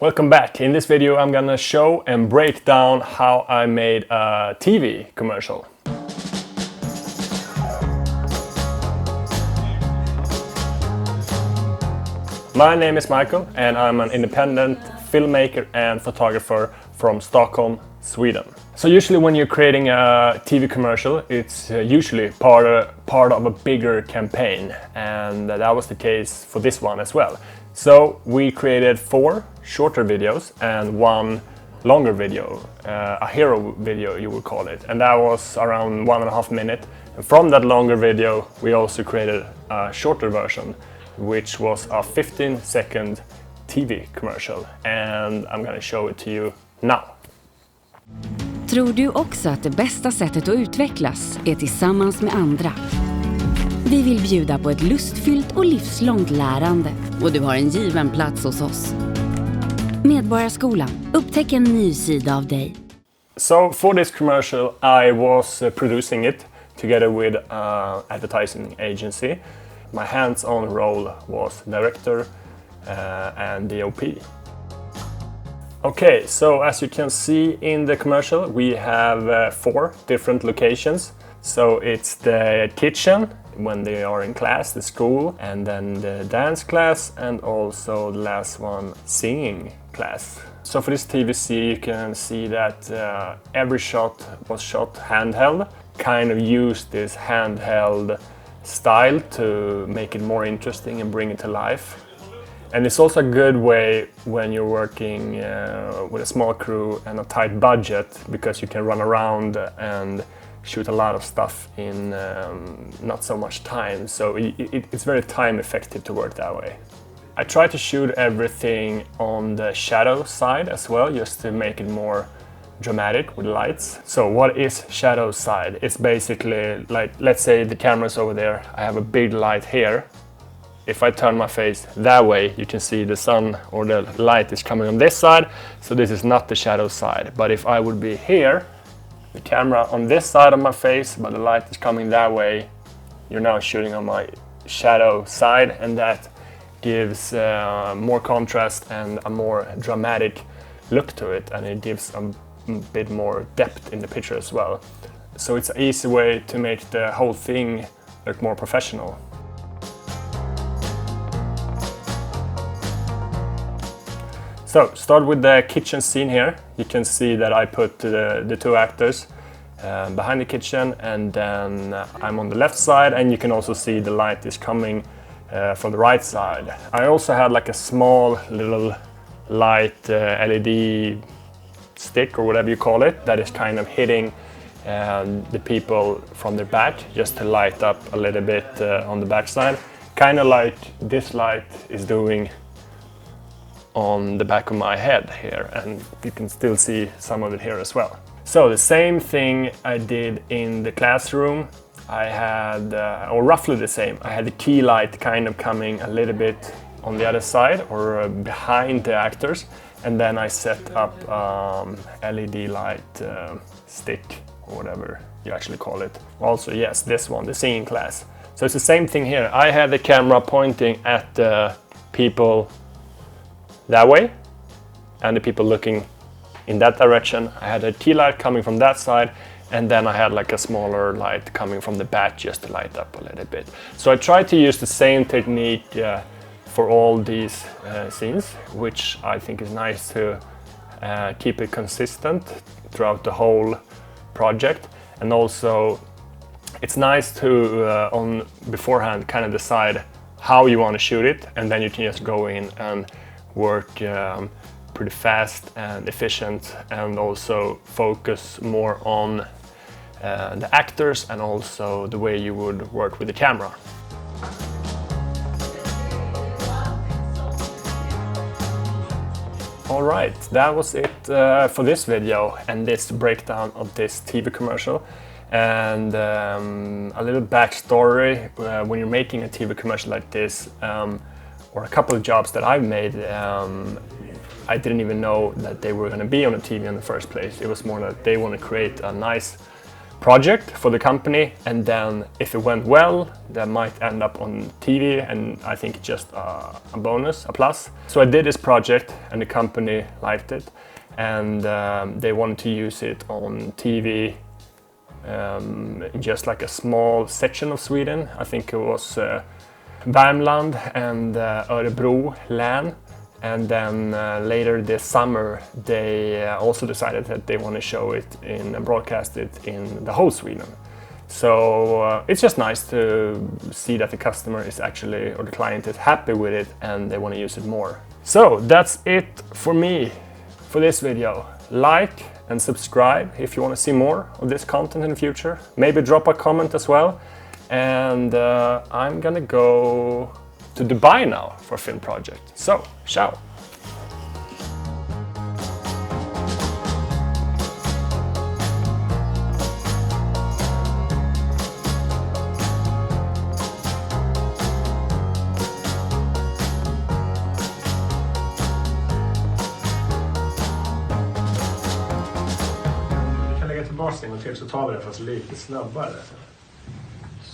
Welcome back. In this video I'm gonna show and break down how I made a TV commercial. My name is Michael and I'm an independent filmmaker and photographer from Stockholm, Sweden. So usually when you're creating a TV commercial, it's usually part of a bigger campaign, and that was the case for this one as well. So we created 4 shorter videos and 1 longer video, a hero video you would call it, and that was around 1.5 minutes. And from that longer video we also created a shorter version, which was a 15-second TV commercial, and I'm gonna show it to you now. Tror du också att det bästa sättet att utvecklas är tillsammans med andra? Vi vill bjuda på ett lustfyllt och livslångt lärande, och du har en given plats hos oss. Medborgarskolan, upptäck en ny sida av dig. So for this commercial I was producing it together with an advertising agency. My hands-on role was director and DOP. Okay, so as you can see in the commercial we have 4 different locations. So it's the kitchen when they are in class, the school, and then the dance class, and also the last one, singing class. So for this TVC you can see that every shot was shot handheld, kind of used this handheld style to make it more interesting and bring it to life. And it's also a good way when you're working with a small crew and a tight budget, because you can run around and shoot a lot of stuff in not so much time. So it's very time effective to work that way. I try to shoot everything on the shadow side as well, just to make it more dramatic with lights. So what is shadow side? It's basically like, let's say the camera's over there, I have a big light here. If I turn my face that way, you can see the sun or the light is coming on this side, so this is not the shadow side. But if I would be here, the camera on this side of my face, but the light is coming that way, you're now shooting on my shadow side, and that gives more contrast and a more dramatic look to it, and it gives a bit more depth in the picture as well. So it's an easy way to make the whole thing look more professional. So start with the kitchen scene here. You can see that I put the 2 actors behind the kitchen, and then I'm on the left side, and you can also see the light is coming from the right side. I also had like a small little light LED stick or whatever you call it, that is kind of hitting the people from their back, just to light up a little bit on the back side, kind of like this light is doing on the back of my head here, and you can still see some of it here as well. So the same thing I did in the classroom. I had, or roughly the same, I had the key light kind of coming a little bit on the other side or behind the actors, and then I set up LED light stick or whatever you actually call it. Also, yes, this one, the singing class. So it's the same thing here. I had the camera pointing at the people that way, and the people looking in that direction. I had a key light coming from that side, and then I had like a smaller light coming from the back just to light up a little bit. So I tried to use the same technique for all these scenes, which I think is nice to keep it consistent throughout the whole project. And also it's nice to on beforehand kind of decide how you want to shoot it, and then you can just go in and work pretty fast and efficient, and also focus more on the actors and also the way you would work with the camera. Alright, that was it for this video and this breakdown of this TV commercial. And a little backstory, when you're making a TV commercial like this, or a couple of jobs that I've made, I didn't even know that they were going to be on the TV in the first place. It was more that they want to create a nice project for the company, and then if it went well, that might end up on TV, and I think just a bonus, a plus. So I did this project and the company liked it, and they wanted to use it on TV in just like a small section of Sweden. I think it was Värmland and Örebro län. And then later this summer, they also decided that they want to show it and broadcast it in the whole Sweden. So it's just nice to see that the customer is actually, or the client is happy with it and they want to use it more. So that's it for me for this video. Like and subscribe if you want to see more of this content in the future. Maybe drop a comment as well. And I'm gonna go to Dubai now for a film project. So, ciao! Vi kan lägga tillbaka en gång till så tar vi det fast lite snabbare.